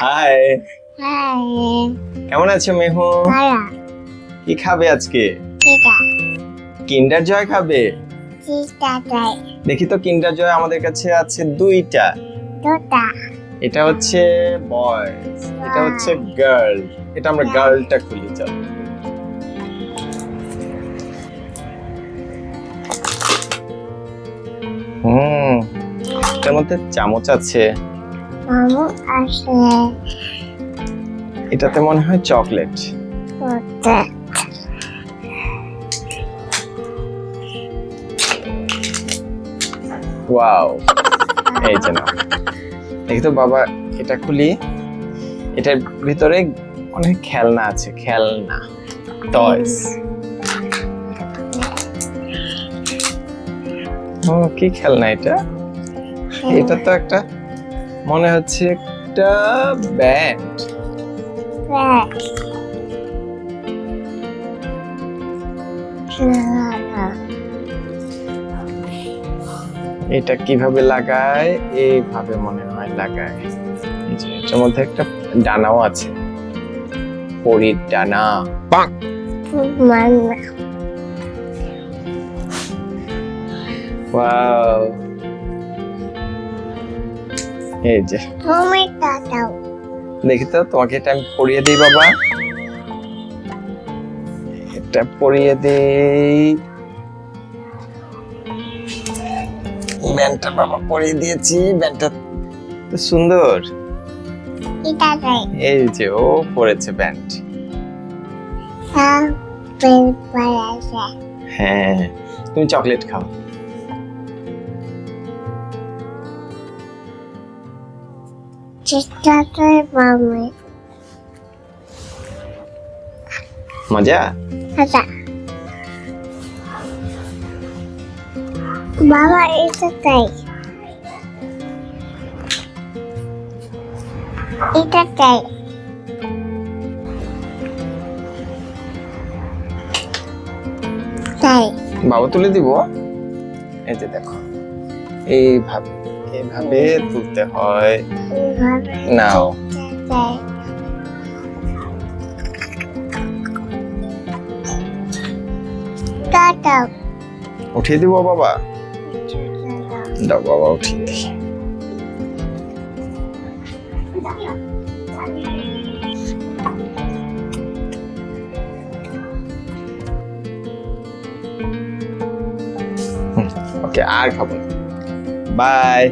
High, high কেমন আছো মেহু? ভালো কি খাবে আজকে? চিটা কিন্ডার জয় খাবে? চিটা তাই দেখি তো কিন্ডার জয় আমাদের কাছে আছে দুইটা। দুটা এটা হচ্ছে বয়েজ, এটা হচ্ছে গার্ল। এটা আমরা গার্লটা খুলি, চল। এটার মধ্যে চামচ আছে। মামু আসে এটাতে মনে হয় চকলেট। করতে ওয়াও, এই যে না, দেখি তো বাবা, এটা খুলি। এটার ভিতরে অনেক খেলনা আছে, খেলনা, টয়স। ও, কি খেলনা এটা? এটা তো একটা, মনে হচ্ছে একটা ব্যান্ড। এটা কিভাবে লাগায়? এইভাবে মনে হয় লাগায়। এই যে, এটার মধ্যে একটা ডানাও আছে, পরীর ডানা। মান্না ওয়াও, এই যে, তুমি দাও দেখি তো, তোমাকে এটা আমি পরিয়ে দিই বাবা। এটা পরিয়ে দিই। ব্যান্ডটা বাবা পরিয়ে দিয়েছি। ব্যান্ডটা তো সুন্দর। এটা তাই এই যে, ও পরেছে ব্যান্ড। সব বের পাড়াছে হ্যাঁ, তুমি চকলেট খাও। চিটা তাই মামি মজা? আচ্ছা বাবা এটা তাই এটা তাই তাই বাবা তুলে দিব। এই যে দেখো, এইভাবে এইভাবে তুলতে হয়। এইভাবে নাও। তাই দাও উঠিয়ে দিব বাবা। দাও বাবা, উঠিয়ে দিই। ওকে, আর খাবো না। বাই।